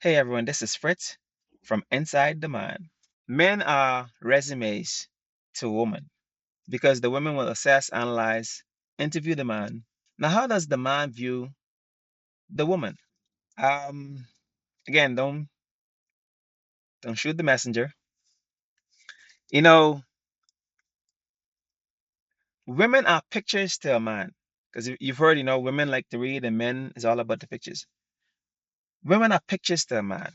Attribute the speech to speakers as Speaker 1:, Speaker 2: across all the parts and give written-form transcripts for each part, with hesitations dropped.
Speaker 1: Hey everyone, this is Fritz from Inside the Man. Men are resumes to women because the women will assess, analyze, interview the man. Now, how does the man view the woman? Um, Again, don't shoot the messenger. You know, women are pictures to a man because you've heard, women like to read and men is all about the pictures. Women are pictures to a man.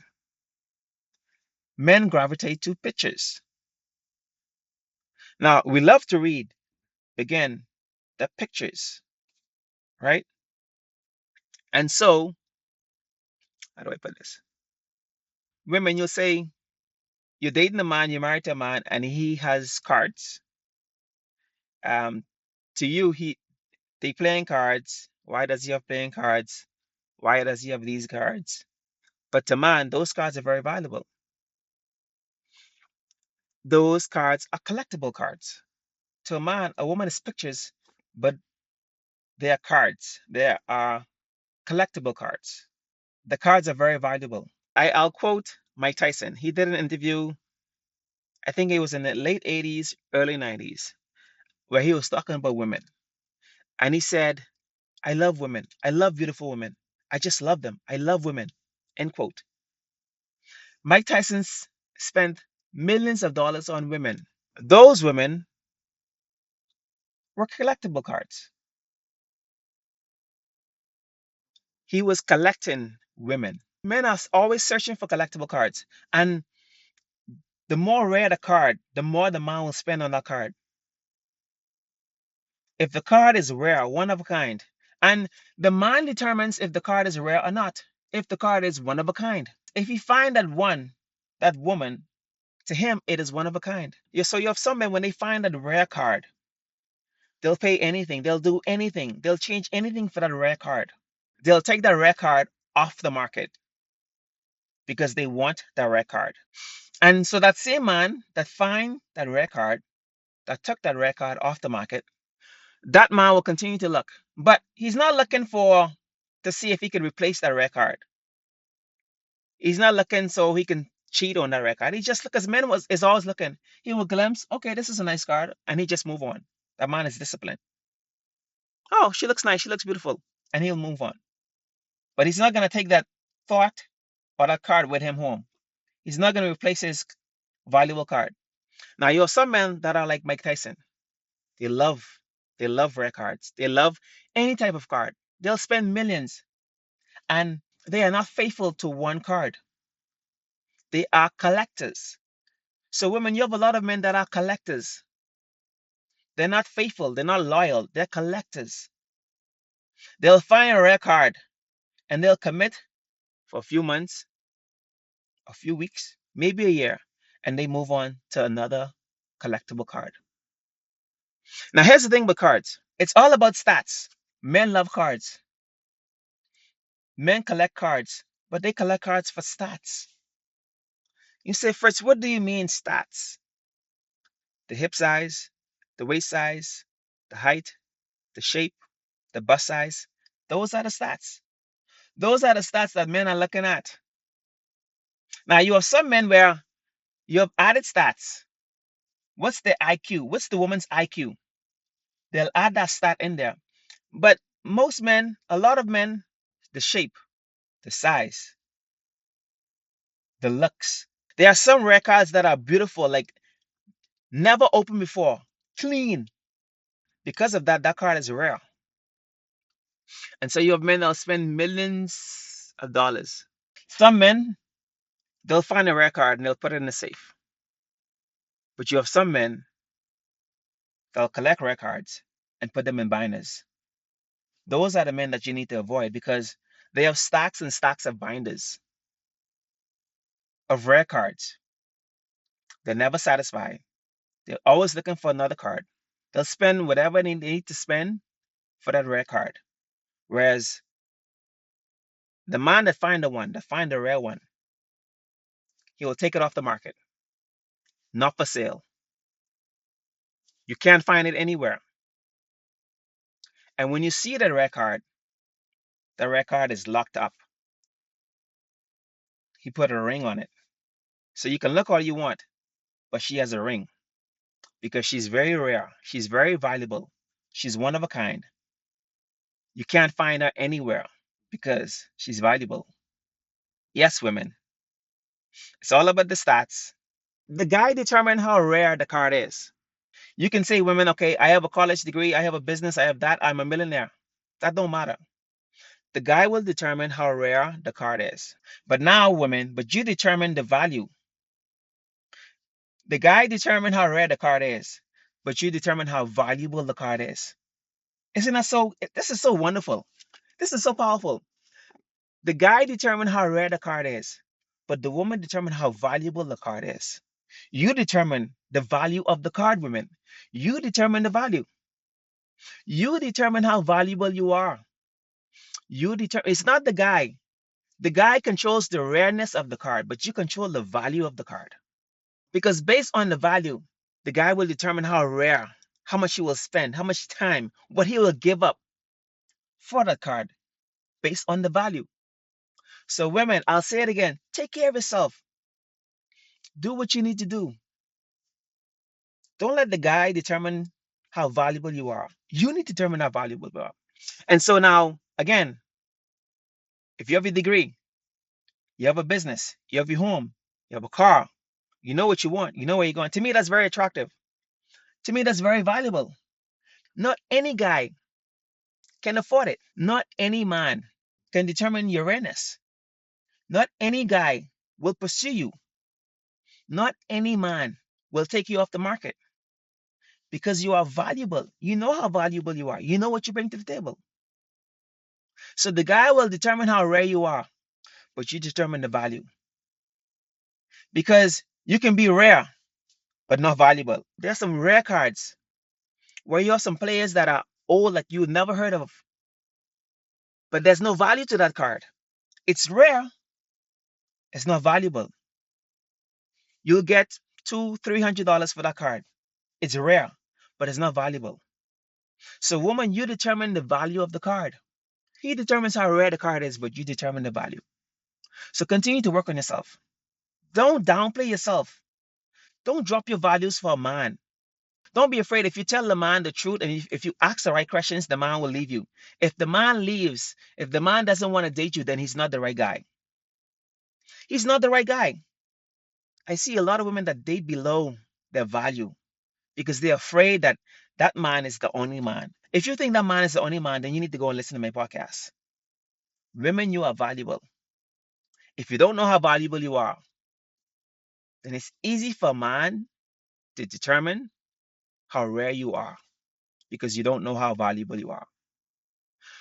Speaker 1: Men gravitate to pictures. Now, we love to read, again, the pictures, right? And so, how do I put this? Women, you'll say you're dating a man, you're married to a man, and he has cards. To you, they playing cards. Why does he have playing cards? Why does he have these cards? But to man, those cards are very valuable. Those cards are collectible cards. To a man, a woman is pictures, but they are cards. They are collectible cards. The cards are very valuable. I'll quote Mike Tyson. He did an interview, I think it was in the late 80s, early 90s, where he was talking about women. And he said, I love women. I love beautiful women. I just love them. I love women. End quote. Mike Tyson spent millions of dollars on women. Those women were collectible cards. He was collecting women. Men are always searching for collectible cards. And the more rare the card, the more the man will spend on that card. If the card is rare, one of a kind, and the man determines if the card is rare or not, if the card is one of a kind. If he find that woman, to him, it is one of a kind. Yeah, so you have some men, when they find a rare card, they'll pay anything, they'll do anything, they'll change anything for that rare card. They'll take that rare card off the market because they want that rare card. And so that same man that find that rare card, that took that rare card off the market, that man will continue to look. But he's not looking to see if he can replace that rare card. He's not looking so he can cheat on that record. He just look, as man is always looking. He will glimpse, okay, this is a nice card, and he just move on. That man is disciplined. Oh, she looks nice, she looks beautiful, and he'll move on. But he's not gonna take that thought or that card with him home. He's not gonna replace his valuable card. Now you have some men that are like Mike Tyson. They love they love rare cards. They love any type of card. They'll spend millions, and they are not faithful to one card. They are collectors. So women, you have a lot of men that are collectors. They're not faithful. They're not loyal. They're collectors. They'll find a rare card and they'll commit for a few months, a few weeks, maybe a year, and they move on to another collectible card. Now, here's the thing with cards, it's all about stats. Men love cards. Men collect cards, but they collect cards for stats. You say, Fritz, what do you mean stats? The hip size, the waist size, the height, the shape, the bust size. Those are the stats. Those are the stats that men are looking at. Now, you have some men where you have added stats. What's the IQ? What's the woman's IQ? They'll add that stat in there. But most men, a lot of men, the shape, the size, the looks. There are some records that are beautiful, like never opened before, clean. Because of that, that card is rare. And so you have men that'll spend millions of dollars. Some men, they'll find a rare card and they'll put it in the safe. But you have some men that'll collect records and put them in binders. Those are the men that you need to avoid because they have stacks and stacks of binders of rare cards. They're never satisfied. They're always looking for another card. They'll spend whatever they need to spend for that rare card. Whereas the man that find the rare one, he will take it off the market, not for sale. You can't find it anywhere. And when you see the rare card is locked up. He put a ring on it. So you can look all you want, but she has a ring because she's very rare. She's very valuable. She's one of a kind. You can't find her anywhere because she's valuable. Yes, women. It's all about the stats. The guy determine how rare the card is. You can say, women, okay, I have a college degree, I have a business, I have that, I'm a millionaire. That don't matter. The guy will determine how rare the card is. But now, women, but you determine the value. The guy determine how rare the card is, but you determine how valuable the card is. Isn't that so? This is so wonderful. This is so powerful. The guy determine how rare the card is, but the woman determine how valuable the card is. You determine the value of the card, women. You determine the value. You determine how valuable you are. You determine. It's not the guy. The guy controls the rareness of the card, but you control the value of the card. Because based on the value, the guy will determine how rare, how much he will spend, how much time, what he will give up for that card based on the value. So, women, I'll say it again, take care of yourself. Do what you need to do. Don't let the guy determine how valuable you are. You need to determine how valuable you are. And so now, again, if you have a degree, you have a business, you have your home, you have a car, you know what you want, you know where you're going. To me, that's very attractive. To me, that's very valuable. Not any guy can afford it. Not any man can determine your awareness. Not any guy will pursue you. Not any man will take you off the market because you are valuable. You know how valuable you are. You know what you bring to the table. So the guy will determine how rare you are, but you determine the value. Because you can be rare, but not valuable. There are some rare cards where you have some players that are old that you never heard of, but there's no value to that card. It's rare, it's not valuable. You'll get $200-300 for that card. It's rare, but it's not valuable. So, woman, you determine the value of the card. He determines how rare the card is, but you determine the value. So, continue to work on yourself. Don't downplay yourself. Don't drop your values for a man. Don't be afraid. If you tell the man the truth and if you ask the right questions, the man will leave you. If the man leaves, if the man doesn't want to date you, then he's not the right guy. He's not the right guy. I see a lot of women that date below their value because they're afraid that that man is the only man. If you think that man is the only man, then you need to go and listen to my podcast. Women, you are valuable. If you don't know how valuable you are, then it's easy for a man to determine how rare you are because you don't know how valuable you are.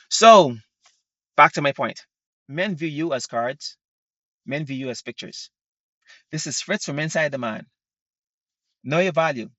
Speaker 1: So, back to my point. Men view you as cards, men view you as pictures. This is Fritz from Inside the Man. Know your value.